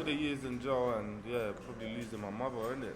all the years in jail and probably losing my mother, innit?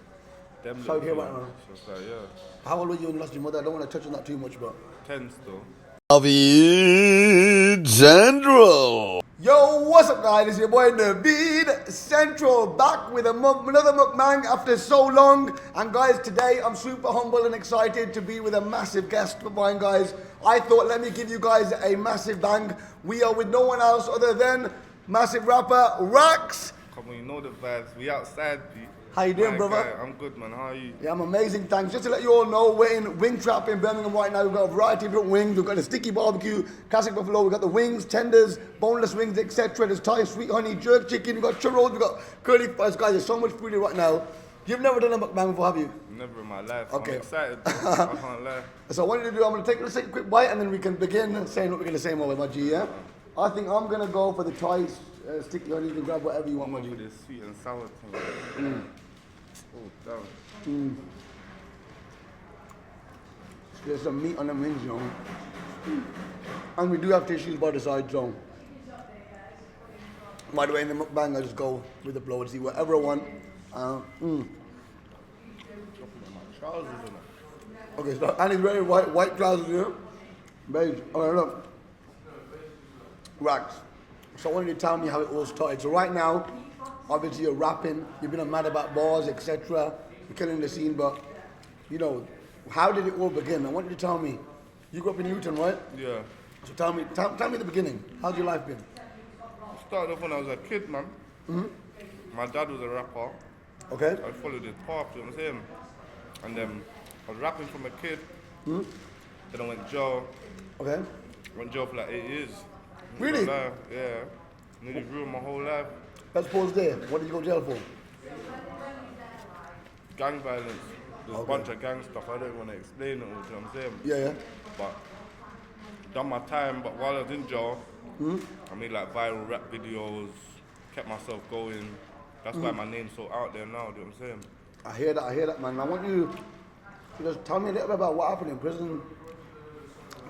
Them Sorry little to hear things. about So it's like, How old were you when you lost your mother? I don't want to touch on that too much, but... 10 still. David Central. Yo, what's up guys? It's your boy David Central back with another mukbang after so long. And guys, today I'm super humble and excited to be with a massive guest of mine, guys. I thought, let me give you guys a massive bang. We are with no one else other than massive rapper Rakz. Come on, you know the vibes. We outside, B. How you doing, brother? Guy. I'm good, man. How are you? Yeah, I'm amazing, thanks. Just to let you all know, we're in Wingtrapp in Birmingham right now. We've got a variety of different wings. We've got the sticky barbecue, classic buffalo. We've got the wings, tenders, boneless wings, etc. There's Thai sweet honey, jerk chicken. We've got churros. We've got curly fries. Guys, there's so much food here right now. You've never done a mukbang before, have you? Never in my life. Okay. I'm excited, bro. I can't lie. So what I'm going to do, I'm going to take a quick bite and then we can begin saying what we're going to say more with my G, yeah? I think I'm going to go for the Thai sticky honey. You can grab whatever you want, my G. For this sweet and sour thing. Oh, damn. There's some meat on the wings, you know. And we do have tissues by the side, so. By the way, in the mukbang, I just go with the flow and see whatever I want. Dropping my trousers in it. Okay, so and he's wearing white trousers here. Beige. Okay, look. Rakz. So I want you to tell me how it all started. So right now, obviously you're rapping, you've been mad about bars, etc. You're killing the scene, but you know, how did it all begin? I want you to tell me. You grew up in Luton, right? Yeah. So tell me the beginning. How's your life been? I started off when I was a kid, man. My dad was a rapper. Okay. I followed his path, you know what I'm saying? And then I was rapping from a kid. Then I went jail. Okay. Went jail for like 8 years. Really? Yeah. Nearly ruined my whole life. Let's pause there. What did you go to jail for? Gang violence. There's a bunch of gang stuff. I don't want to explain it all, you know what I'm saying? Yeah. But done my time, but while I was in jail, I made like viral rap videos, kept myself going. That's why my name's so out there now, you know what I'm saying? I hear that, man. I want you to just tell me a little bit about what happened in prison.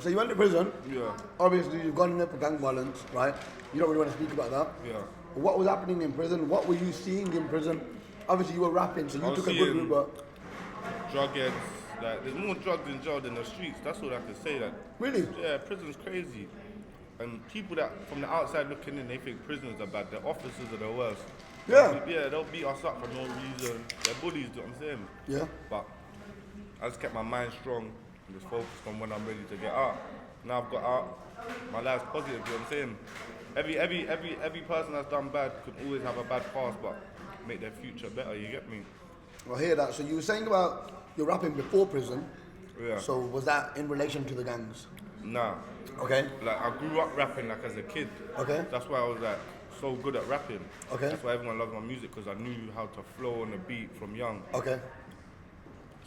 So you went to prison. Yeah. Obviously, you've gone in there for gang violence, right? You don't really want to speak about that. Yeah. What was happening in prison? What were you seeing in prison? Obviously, you were rapping, so you took a good route, but... Drug heads, like, there's more drugs in jail than the streets. That's all I can say. Like, Really? Yeah, prison's crazy. And people that, from the outside looking in, they think prisons are bad. The officers are the worst. Yeah. Yeah, they'll beat us up for no reason. They're bullies, you know what I'm saying? Yeah. But I just kept my mind strong and just focused on when I'm ready to get out. Now I've got out, my life's positive, you know what I'm saying? Every person that's done bad could always have a bad past, but make their future better, you get me? I hear that. So you were saying about your rapping before prison. Yeah. So was that in relation to the gangs? Nah. Okay. Like, I grew up rapping like as a kid. Okay. That's why I was like so good at rapping. Okay. That's why everyone loves my music, because I knew how to flow on the beat from young. Okay.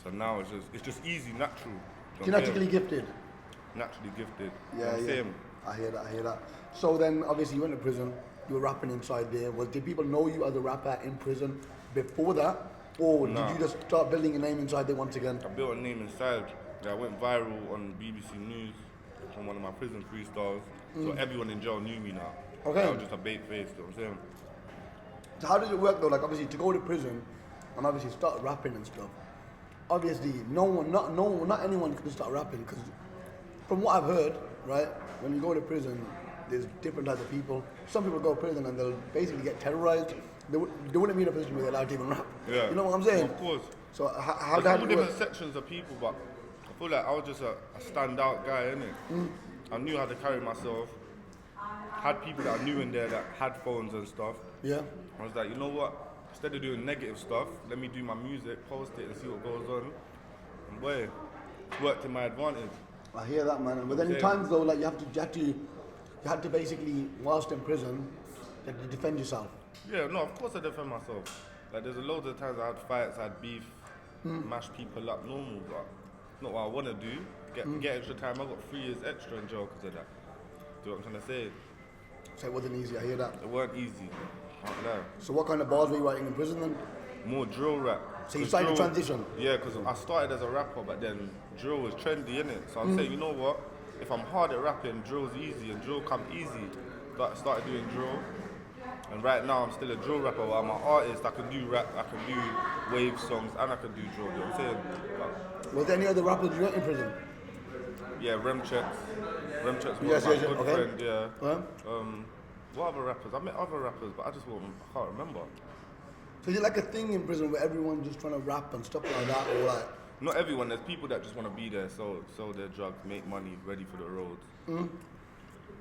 So now it's just easy, natural. Genetically gifted. Naturally gifted. Yeah, you know yeah. I hear that. So then, obviously, you went to prison. You were rapping inside there. Did people know you as a rapper in prison before that, or did you just start building a name inside there once again? I built a name inside. I went viral on BBC News on one of my prison freestyles. So everyone in jail knew me now. Okay. I was just a bait face, you know what I'm saying? So how does it work though? Like obviously to go to prison and obviously start rapping and stuff. Obviously, not anyone can start rapping, because from what I've heard, right, when you go to prison, there's different types of people. Some people go to prison and they'll basically get terrorized. They wouldn't be in a position where they're allowed to even rap. Yeah. You know what I'm saying? Of course. So how There's did all it work? different sections of people, but I feel like I was just a standout guy, innit? I knew how to carry myself. Had people that I knew in there that had phones and stuff. Yeah. I was like, you know what? Instead of doing negative stuff, let me do my music, post it and see what goes on. And boy, it's worked to my advantage. I hear that, man. But then in times though, like you had to basically, whilst in prison, you had to defend yourself. Yeah, no, of course I defend myself. Like there's a loads of times I had fights, I had beef, mash people up, normal, but it's not what I want to do. Get extra time. I got 3 years extra in jail because of that. Do you know what I'm trying to say? So it wasn't easy, I hear that. It weren't easy. Can't lie. So what kind of bars were you writing in prison then? More drill rap. So you started to transition? Yeah, because I started as a rapper, but then drill was trendy, innit? So I'm saying, you know what? If I'm hard at rapping, drill's easy, and drill come easy. Started doing drill. And right now I'm still a drill rapper, but I'm an artist. I can do rap, I can do wave songs, and I can do drill. You know what I'm saying? But, Was there any other rappers you went in prison? yeah, Remchecks. Remchecks was Yes, my yes, yes, good okay. friend. Yeah. Huh? What other rappers? I met other rappers, but I can't remember. So is it like a thing in prison where everyone's just trying to rap and stuff like that, or like? Not everyone. There's people that just want to be there, sell their drugs, make money, ready for the roads.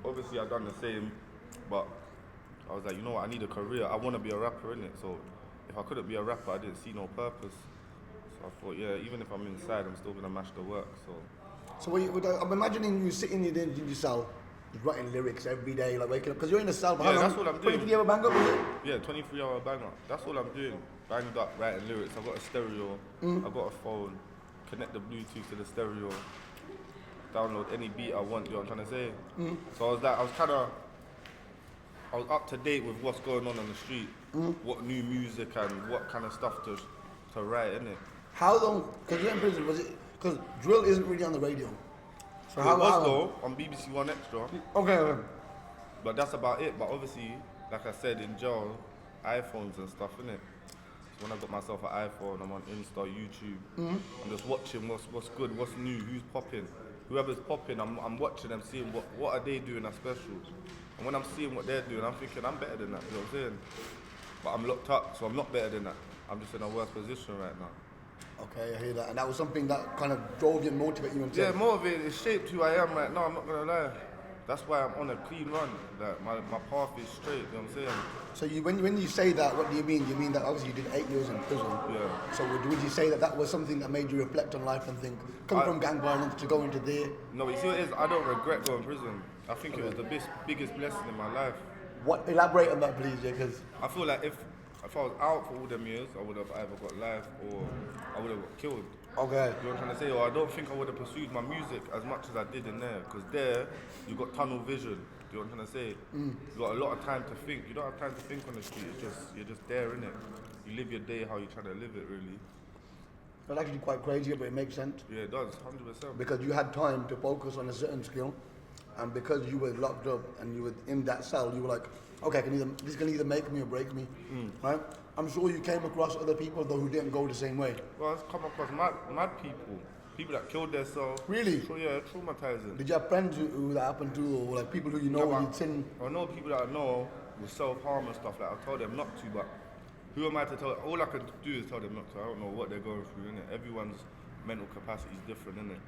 Obviously, I've done the same, but I was like, you know what? I need a career. I want to be a rapper, innit? So if I couldn't be a rapper, I didn't see no purpose. So I thought, yeah, even if I'm inside, I'm still gonna mash the work. So I'm imagining you sitting in your cell, just writing lyrics every day, like waking up, because you're in a cell for how yeah, long? that's what I'm doing. 23-hour bang up, is it? Yeah, 23-hour banger. That's all I'm doing. Banged up, writing lyrics. I've got a stereo. I've got a phone. Connect the Bluetooth to the stereo. Download any beat I want. You know what I'm trying to say? So I was up to date with what's going on the street. What new music and what kind of stuff to write, innit? How long? Because you're in prison, was it? Because drill isn't really on the radio. So It how was long? though on BBC One Extra, Okay. but that's about it. But obviously, like I said, in jail, iPhones and stuff, innit? So when I got myself an iPhone, I'm on Insta, YouTube. I'm just watching what's good, what's new, who's popping. Whoever's popping, I'm watching them, seeing what are they doing that's special. And when I'm seeing what they're doing, I'm thinking I'm better than that. You know what I'm saying? But I'm locked up, so I'm not better than that. I'm just in a worse position right now. Okay, I hear that. And that was something that kind of drove you and motivated you. Yeah, motivated. It shaped who I am right now. I'm not gonna lie. That's why I'm on a clean run. Like my path is straight. You know what I'm saying? So when you say that, what do you mean? You mean that obviously you did 8 years in prison. Yeah. So would you say that was something that made you reflect on life and think, coming from gang violence to go into there? No, but you see what it is? I don't regret going to prison. I think it was the biggest blessing in my life. What? Elaborate on that, please, yeah, because I feel like if I was out for all them years, I would have either got life or I would have got killed. okay. You know what I'm trying to say? Or I don't think I would have pursued my music as much as I did in there. Because there, you got tunnel vision. Do you know what I'm trying to say? You got a lot of time to think. You don't have time to think on the street. You're just there, innit? You live your day how you're trying to live it, really. That's actually quite crazy, but it makes sense. Yeah, it does, 100%. Because you had time to focus on a certain skill, and because you were locked up and you were in that cell, you were like, okay, this can either make me or break me, right? I'm sure you came across other people though who didn't go the same way. Well, I've come across mad people that killed themselves. Really? Yeah, traumatizing. Did you have friends who that happened to, or like people who you know No, you'd seen? I know people that I know with self-harm and stuff, like I told them not to, but who am I to tell? All I can do is tell them not to. I don't know what they're going through, innit? Everyone's mental capacity is different, innit?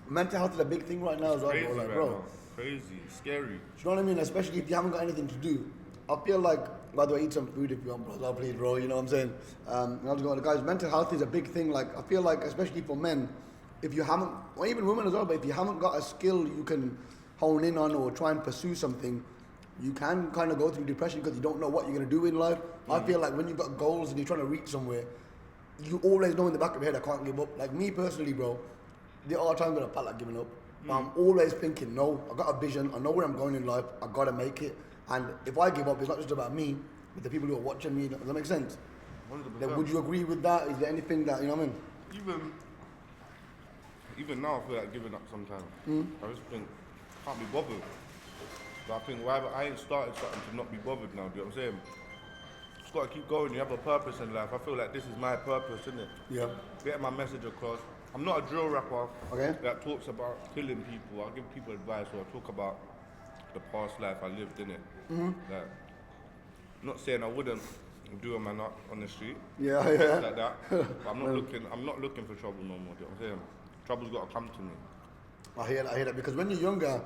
Mental health is a big thing right now as well, Crazy bro. Like, right bro. now. Crazy, scary. Do you know what I mean? Especially if you haven't got anything to do. I feel like, by the way, eat some food if you want, bro. Please, bro. You know what I'm saying? And I was going, guys, mental health is a big thing. Like, I feel like, especially for men, if you haven't, or even women as well, but if you haven't got a skill you can hone in on or try and pursue something, you can kind of go through depression because you don't know what you're going to do in life. I feel like when you've got goals and you're trying to reach somewhere, you always know in the back of your head, I can't give up. Like me personally, bro, there are times when I felt like giving up. But I'm always thinking, no, I got a vision, I know where I'm going in life, I got to make it. And if I give up, it's not just about me, but the people who are watching me. Does that make sense? 100%. Like, would you agree with that? Is there anything that, you know what I mean? Even now, I feel like giving up sometimes. I just think, can't be bothered. But I think why I ain't started something to not be bothered now, do you know what I'm saying? Just gotta keep going, you have a purpose in life. I feel like this is my purpose, isn't it? Yeah. Getting my message across. I'm not a drill rapper Okay. that talks about killing people. I give people advice or I talk about the past life I lived, in it. Like, not saying I wouldn't do a man up on the street. Yeah. Like that. But I'm not looking for trouble no more, do you know what I'm saying? Trouble's gotta come to me. I hear that because when you're younger,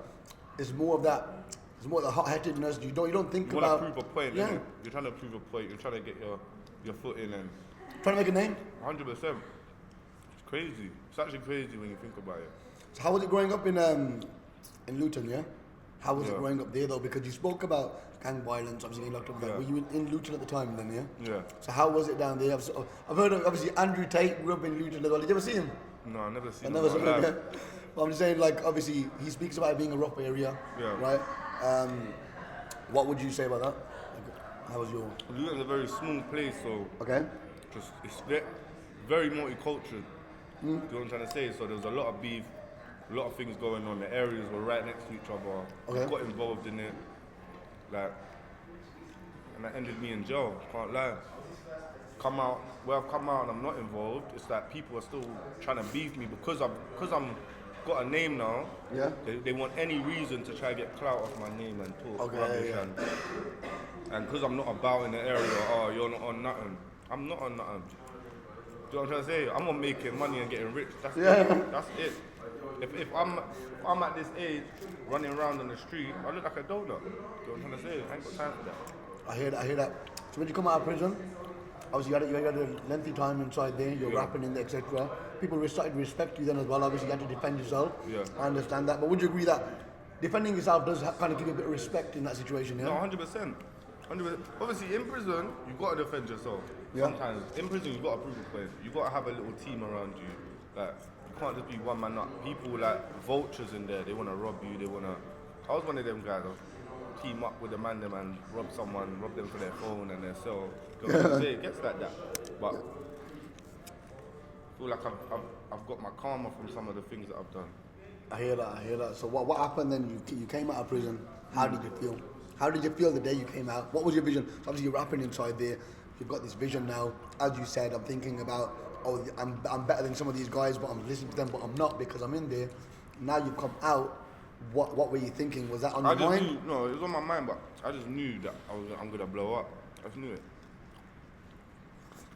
it's more of that. It's more of the hot-headedness. You don't think You about. want to prove a point, Yeah. innit? You're trying to prove a point. You're trying to get your foot in, and Trying to make a name. 100%. It's crazy. It's actually crazy when you think about it. So how was it growing up in Luton? Yeah. How was it Yeah. growing up there though? Because you spoke about gang violence, obviously getting locked up. Yeah. Were you in Luton at the time then? Yeah. Yeah. So how was it down there? I've heard of, obviously Andrew Tate grew up in Luton as well. Did you ever see him? No, I never seen I it. never in saw my him. life. Yeah. But I'm just saying, like, obviously he speaks about it being a rough area. Yeah. Right. What would you say about that? Like, how was your? Luton's a very small place, so Okay. it's very multicultural. Do you know what I'm trying to say? So there was a lot of beef, a lot of things going on. The areas were right next to each other. Okay. We got involved in it, like, and that ended me in jail. Can't lie. Come out, where I've come out and I'm not involved. It's like people are still trying to beef me because I'm got a name now. Yeah. They want any reason to try to get clout off my name and talk Okay, rubbish yeah. and because I'm not about in the area. Oh, you're not on nothing. I'm not on nothing. Do you know what I'm trying to say? I'm on making money and getting rich. That's it. That's it. If I'm at this age, running around on the street, I look like a donut. Do you know what I'm trying to say? I ain't got time for that. I hear that. So when you come out of prison, obviously you had a lengthy time inside there, you're rapping in there, etc. People started to respect you then as well, obviously you had to defend yourself. Yeah. I understand that, but would you agree that defending yourself does kind of give you a bit of respect in that situation, yeah? No, 100%. 100%. Obviously, in prison, you've got to defend yourself. Yeah. Sometimes. In prison, you've got to prove a point. You've got to have a little team around you. Like, you can't just be one man up. People like vultures in there, they want to rob you, they want to... I was one of them guys. Team up with a man them and rob them for their phone and their cell. You know what I'm saying? It gets like that. But I feel like I've got my karma from some of the things that I've done. I hear that. So what happened then? You came out of prison. How did you feel? How did you feel the day you came out? What was your vision? So obviously you're rapping inside there. You've got this vision now. As you said, I'm thinking about, oh, I'm better than some of these guys, but I'm listening to them, but I'm not because I'm in there. Now you've come out. What were you thinking? Was that on your mind? No, it was on my mind, but I just knew that I'm gonna blow up. I just knew it.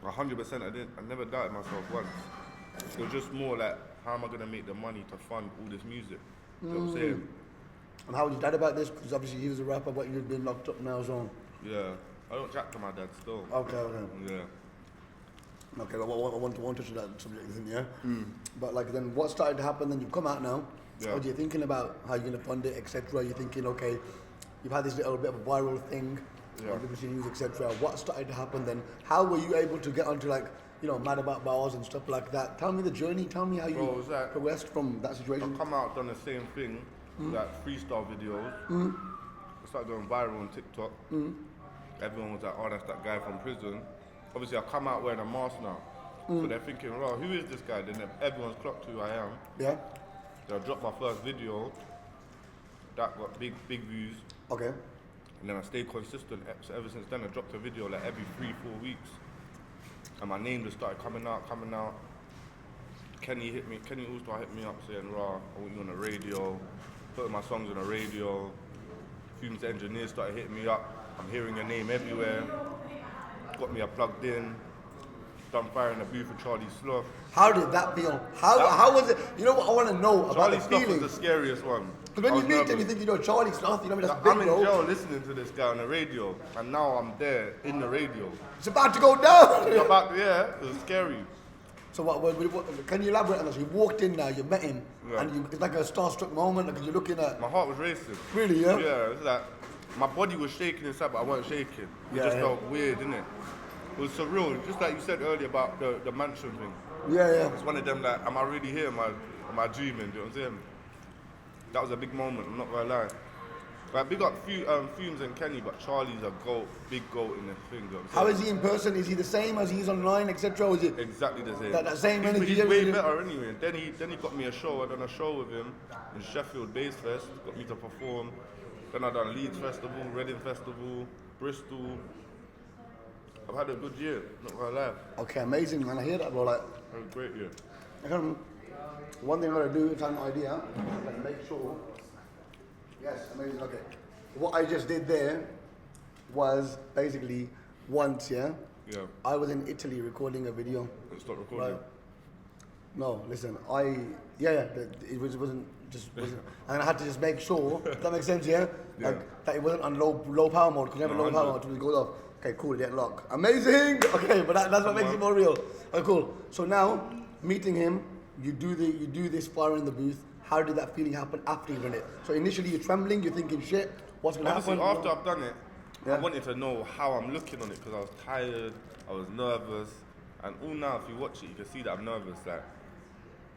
100% I did. I never doubted myself once. It was just more like, how am I gonna make the money to fund all this music? You know what I'm saying? And how was your dad about this? Because obviously he was a rapper, but you've been locked up now, so. Yeah, I don't chat to my dad still. Okay. Yeah. Okay, well, I want to touch that subject, isn't it? Yeah. But like, then what started to happen? Then you've come out now. Yeah. What are you thinking about how you're gonna fund it, etc.? You're thinking, okay, you've had this little bit of a viral thing, on BBC News, etc. What started to happen then? How were you able to get onto like, Mad About Bars and stuff like that? Tell me the journey. Tell me how you progressed from that situation. I've come out, done the same thing, like freestyle videos. I started going viral on TikTok. Everyone was like, oh, that's that guy from prison. Obviously, I come out wearing a mask now. So they're thinking, oh, who is this guy? Then everyone's clocked who I am. Yeah. So I dropped my first video. That got big views. Okay. And then I stayed consistent. So ever since then, I dropped a video like every 3-4 weeks. And my name just started coming out. Kenny All-Star hit me up saying, Raw, I want you on the radio. Putting my songs on the radio. Fumes engineers started hitting me up. I'm hearing your name everywhere. Got me plugged in. Done fire in the booth with Charlie Sloth. How did that feel? How was it? You know what I want to know about Charlie the Sloth feeling? was the scariest one. Because when you meet him, you think, Charlie Sloth, that's big, I'm in bro. jail listening to this guy on the radio, and now I'm there in the radio. It's about to go down. It was scary. So what, can you elaborate on this? You walked in now, you met him, Yeah. and it's like a starstruck moment, because you're looking at... My heart was racing. Really, yeah? Yeah, it's like, my body was shaking inside, but I wasn't shaking. It just felt weird, didn't it? It was surreal, just like you said earlier about the mansion thing. Yeah. It's one of them like, am I really here? Am I dreaming? Do you know what I'm saying? That was a big moment, I'm not gonna lie. Like, big up Fumes and Kenny, but Charlie's a big goat in the thing. You know what I'm saying? How is he in person? Is he the same as he's online, etc.? Or is it exactly the same? That same energy? He's way better anyway. Then he got me a show. I done a show with him in Sheffield Bass Fest. Got me to perform. Then I done Leeds Festival, Reading Festival, Bristol. I've had a good year, not gonna lie. Okay, amazing, man. I hear that, bro. Like, Had a great year. One thing I gotta do, if I have an idea, like make sure. Yes, amazing. Okay. What I just did there was basically once, yeah. Yeah. I was in Italy recording a video. Stop recording. Right. No, listen. It wasn't. And I had to just make sure. That makes sense, yeah. Yeah. Like that it wasn't on low power mode. Because you have a low power mode till it goes off. Okay, cool. It didn't lock. Amazing. Okay, but that's what makes it more real. Okay, cool. So now meeting him, you do this fire in the booth. How did that feeling happen after you done it? So initially you're trembling, you're thinking, shit, what's gonna happen? After I've done it, I wanted to know how I'm looking on it because I was tired, I was nervous, and all now if you watch it, you can see that I'm nervous. Like,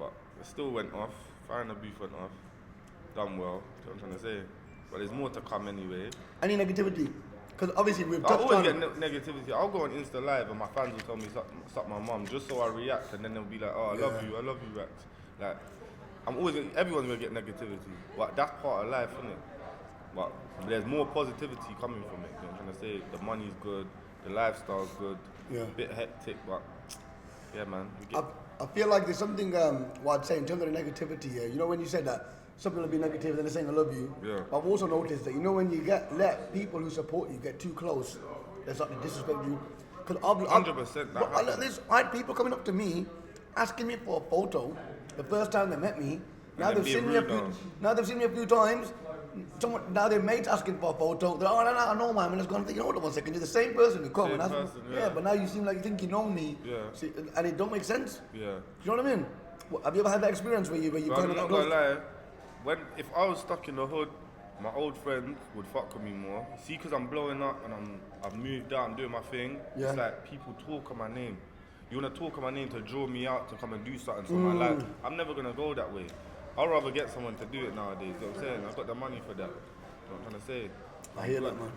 but it still went off. Fire in the booth went off. Done well. That's what I'm trying to say. But there's more to come anyway. Any negativity? Because obviously we've I touched always on get negativity. I'll go on Insta Live and my fans will tell me suck my mum just so I react, and then they'll be like, oh, I love you, Rakz. Like, everyone's gonna get negativity, but that's part of life, isn't it? But there's more positivity coming from it. You know what I'm trying to say? The money's good, the lifestyle's good. Yeah. Bit hectic, but yeah, man. We get, I feel like there's something, what I'd say in terms of the negativity, yeah. You know when you said that some people will be negative and they're saying I love you. Yeah. But I've also noticed that, you know, when you let people who support you get too close, they start to disrespect you. 100% that happens. I had people coming up to me, asking me for a photo the first time they met me. Now they've seen me a few times. Now their mates asking for a photo. They're like, oh, no, man. And it's gone, hold on one second. You're the same person who come and ask me. Yeah, but now you seem like you think you know me. Yeah. See, and it don't make sense. Yeah. You know what I mean? Have you ever had that experience where you So kind I'm of not gonna lie, if I was stuck in the hood, my old friends would fuck with me more. See, because I'm blowing up and I've moved out, I'm doing my thing. Yeah. It's like people talk on my name. You want to talk on my name to draw me out to come and do something for my life. I'm never going to go that way. I'd rather get someone to do it nowadays. You know what I'm saying? I've got the money for that. You know what I'm trying to say? I hear that, man.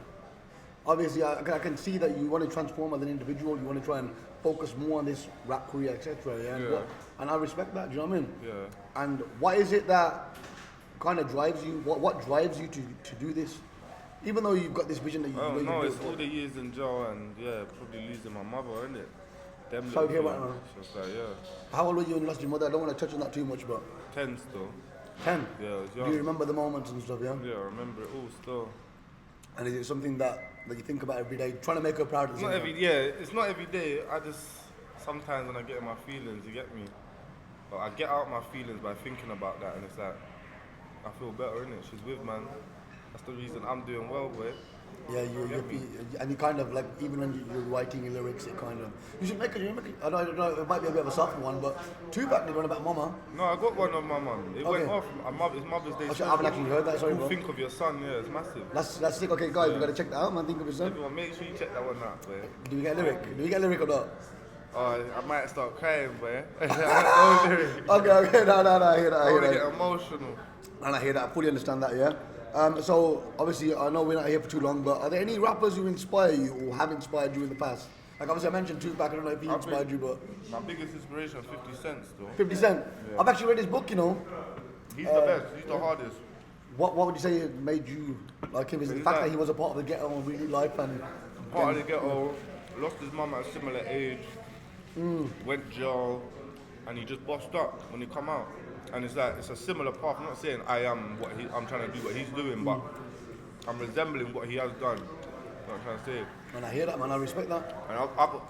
Obviously, I can see that you want to transform as an individual. You want to try and focus more on this rap career, etc. Yeah? And I respect that. Do you know what I mean? Yeah. And what is it that kind of drives you? What drives you to do this? Even though you've got this vision that you. Oh no, it's all the years in jail and probably losing my mother, isn't it? Them So little about things. It's just like How old were you when you lost your mother? I don't want to touch on that too much, but 10 still. 10. Yeah, I was Do young. you remember the moments and stuff? Yeah. Yeah, I remember it all still. And is it something that you think about every day, trying to make her proud? At the It's not same time? it's not every day. I just sometimes when I get in my feelings, you get me. But I get out my feelings by thinking about that, and it's like I feel better, innit? She's with man. That's the reason I'm doing well, boy. Yeah, and you kind of like, even when you're writing your lyrics, it kind of, you should make it. I don't know, it might be a bit of a soft one, but Tupac did one about mama. No, I got one of my mum. It went off. It's Mother's Day. I haven't actually heard that. Sorry, bro. Think of your son. Yeah, it's massive. That's sick. Okay, guys, we gotta check that out, man. Think of your son. Everyone, make sure you check that one out, boy. Do we get a lyric? Do we get a lyric or not? Oh, I might start crying, boy. Okay, no, I hear that. I want to get emotional. And I hear that. I fully understand that. Yeah. So obviously, I know we're not here for too long, but are there any rappers who inspire you or have inspired you in the past? Like obviously, I mentioned Tupac. I don't know if he inspired you, but my biggest inspiration is 50 Cent still. 50 Cent. Yeah. I've actually read his book. You know. He's the best. He's the hardest. What would you say made you like him? Is it the fact that he was a part of the ghetto and really life and part of the ghetto, lost his mum at a similar age, went jail, and he just bossed up when he come out. And it's like, it's a similar path. I'm not saying I'm trying to do what he's doing, but I'm resembling what he has done. That's what I'm trying to say. And I hear that, man. I respect that. And I'm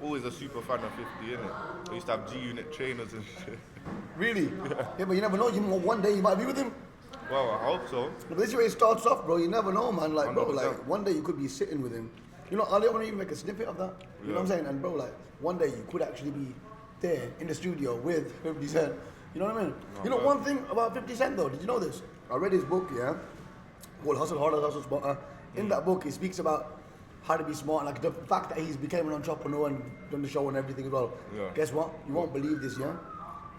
always a super fan of 50, innit? I used to have G-Unit trainers and shit. Really? Yeah, but you never know. One day you might be with him. Well, I hope so. But this is where it starts off, bro. You never know, man. Like, 100%. bro, like, one day you could be sitting with him. You know, I don't want to even make a snippet of that. You know what I'm saying? And, bro, like, one day you could actually be there in the studio with 50 Cent. You know what I mean? You know, one thing about 50 Cent, though, did you know this? I read his book, yeah? Called Hustle Harder, Hustle Smarter. In that book, he speaks about how to be smart, and like the fact that he's became an entrepreneur and done the show and everything as well. Yeah. Guess what? You won't believe this, yeah?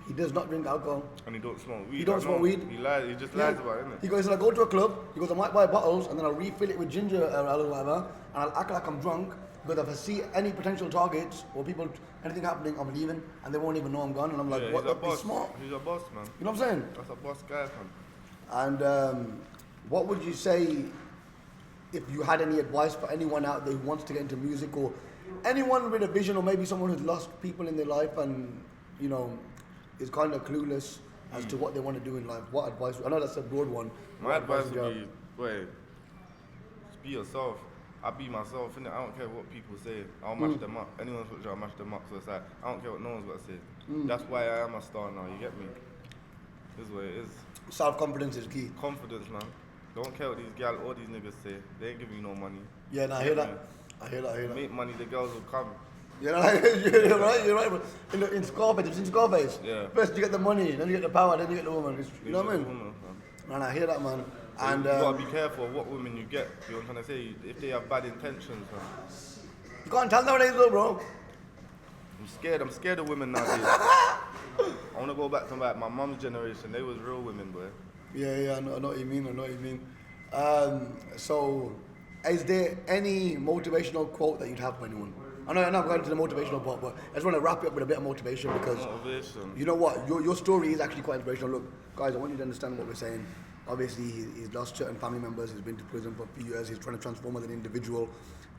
He does not drink alcohol. And he don't smoke weed. He don't smoke weed. He lies. He just lies about it, innit? He goes, I go to a club, he goes, I might buy bottles, and then I'll refill it with ginger ale or whatever, and I'll act like I'm drunk, but if I see any potential targets or people, anything happening, I'm leaving, and they won't even know I'm gone, and I'm like, Yeah, what he's a the, boss. he's smart. He's a boss, man. You know what I'm saying? That's a boss guy, man. And what would you say, if you had any advice for anyone out there who wants to get into music, or anyone with a vision, or maybe someone who's lost people in their life and, you know, is kind of clueless as to what they want to do in life? What advice? I know that's a broad one. My advice would be, boy, just be yourself. I be myself, innit? I don't care what people say. I'll mash them up. Anyone's put I'll mash them up. So it's like, I don't care what no one's got to say. That's why I am a star now, you get me? This is what it is. Self-confidence is key. Confidence, man. Don't care what these gal or these niggas say. They ain't giving you no money. Yeah, no, I hear that. I hear that. Make money, the girls will come. Yeah, you're right. Bro. In Scarface, you've seen Scarface? Yeah. First you get the money, then you get the power, then you get the woman. You know what I mean? Woman, Man, I hear that, man. so And you gotta be careful of what women you get. You know what I'm trying to say? If they have bad intentions, man. you can't tell nowadays, though, bro. I'm scared of women nowadays. I wanna go back to my mum's generation. They was real women, boy. Yeah, I know what you mean. So, is there any motivational quote that you'd have for anyone? I know I'm not going to the motivational part, but I just want to wrap it up with a bit of motivation because Motivation. you know what? Your story is actually quite inspirational. Look, guys, I want you to understand what we're saying. Obviously, he's lost certain family members. He's been to prison for a few years. He's trying to transform as an individual.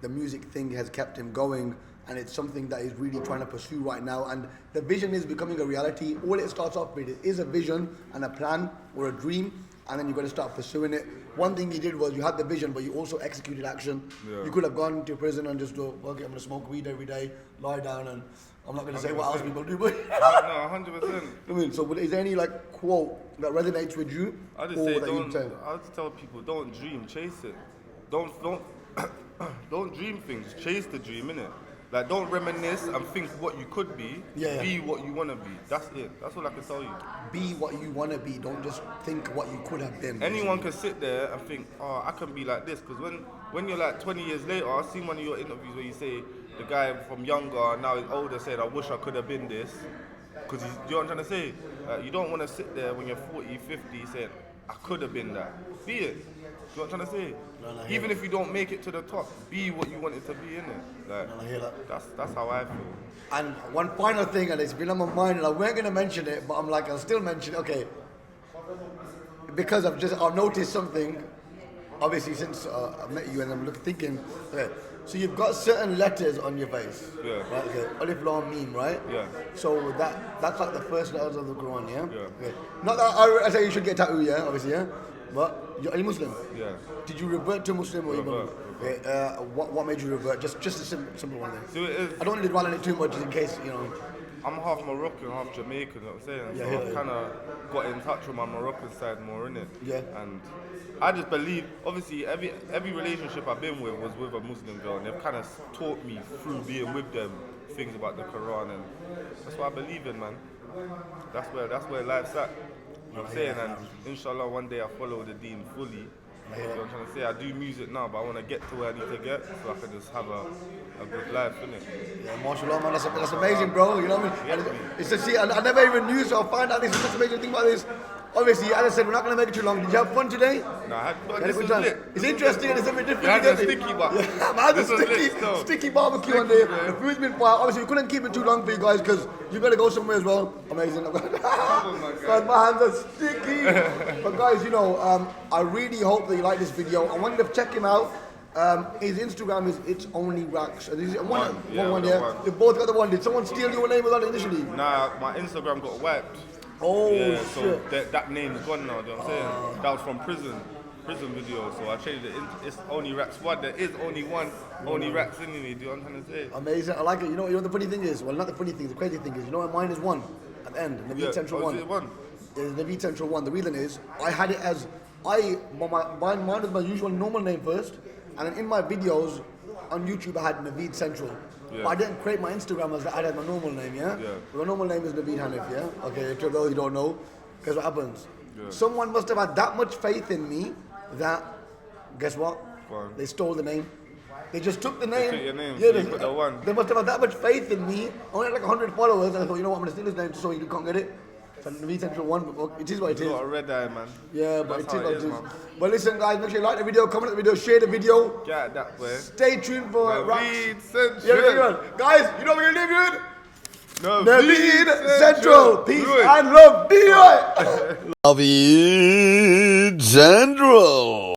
The music thing has kept him going, and it's something that he's really trying to pursue right now. And the vision is becoming a reality. All it starts off with is a vision and a plan or a dream, and then you've got to start pursuing it. One thing he did was you had the vision, but you also executed action. Yeah. You could have gone to prison and just go, okay, I'm going to smoke weed every day, lie down, and I'm not going to say what else people do. But No, 100%. I mean, so is there any like quote that resonates with you? I just say I just tell people don't dream, chase it. Don't don't dream things, chase the dream, innit? Like don't reminisce and think what you could be. Yeah. Be what you wanna be. That's it. That's all I can tell you. Be what you want to be. Don't just think what you could have been. Anyone can sit there and think, oh, I can be like this. Because when you're like 20 years later, I've seen one of your interviews where you say the guy from younger, now he's older, said, I wish I could have been this. Because you know what I'm trying to say? You don't want to sit there when you're 40, 50 saying, I could have been that. Be it. You know what I'm trying to say? No, even if you don't make it to the top, be what you wanted to be, innit? Like, I hear that. That's how I feel. And one final thing, and it's been on my mind, and I weren't going to mention it, but I'm like, I'll still mention it. Okay. Because I've noticed something, obviously, since I met you, and I'm thinking, okay, so you've got certain letters on your face. Yeah. Right? Okay. Alif Lam Mim, right? Yeah. So that's like the first letters of the Quran, yeah? Yeah. Okay. Not that I say you should get a tattoo, yeah, obviously, yeah? But are you Muslim? Yeah. Did you revert to Muslim or Revert. Okay, what made you revert? Just a simple one then. So it is. I don't want to dwell on it too much, just in case, you know. I'm half Moroccan, half Jamaican, you know what I'm saying? Yeah, So yeah, I've yeah. kind of got in touch with my Moroccan side more, innit? Yeah. And I just believe, obviously, every relationship I've been with was with a Muslim girl, and they've kind of taught me through being with them things about the Quran, and that's what I believe in, man. That's where life's at. You know what I'm saying? And inshallah, one day I follow the deen fully. You know what I'm trying to say? I do music now, but I want to get to where I need to get so I can just have a good life, innit? Yeah, mashallah, man, that's amazing, bro. You know what I mean? And it's to see, I never even knew, so I find out this is such an amazing thing about this. Obviously, as I said, we're not going to make it too long. Did you have fun today? No, I Had a this good was time. lit. It's interesting and it's a bit different. You had the isn't it? sticky bar. Yeah, man, I had This was the lit still. sticky barbecue on there. The food's been fire. Obviously, we couldn't keep it too long for you guys because you got to go somewhere as well. Amazing. Guys, my hands are sticky. But guys, you know, I really hope that you like this video. I want you to check him out. His Instagram is It's Only Rakz. Is it one? Yeah, One, the yeah. one. You both got the one. Did someone steal your name on it initially? Nah, my Instagram got wiped. Oh, Yeah, shit. so that name's gone now, you know what I'm saying? That was from prison video, so I changed it. It's only Rakz one. There is only one, only Rakz in me, do you know what I'm trying to say? Amazing. I like it. You know what the funny thing is? Well, not the funny thing. The crazy thing is, you know what mine is one at the end. Naveed Central oh, one. is it one? It's Naveed Central one. The reason is I had it as mine was my usual normal name first, and then in my videos on YouTube I had Naveed Central. Yeah. But I didn't create my Instagram as I had my normal name, yeah? Yeah. My normal name is Naveed Hanif, yeah? Okay, to those who don't know, guess what happens? Yeah. Someone must have had that much faith in me that, guess what? Go on. They stole the name. They just took the name. took your name, Yeah, so you put the one. They must have had that much faith in me. I only had like 100 followers, and I thought, you know what, I'm gonna steal his name so you can't get it. So Naveed Central one, but it is what it You is. got a red eye, man. Yeah, but That's it is how what it is. man. But listen, guys, make sure you like the video, comment on the video, share the video. Get that way. Stay tuned for Rakz. Naveed Central. Yeah, guys, you know what we're gonna leave you with? Naveed Naveed Central. Peace Do it. and love. Be right. Naveed Central.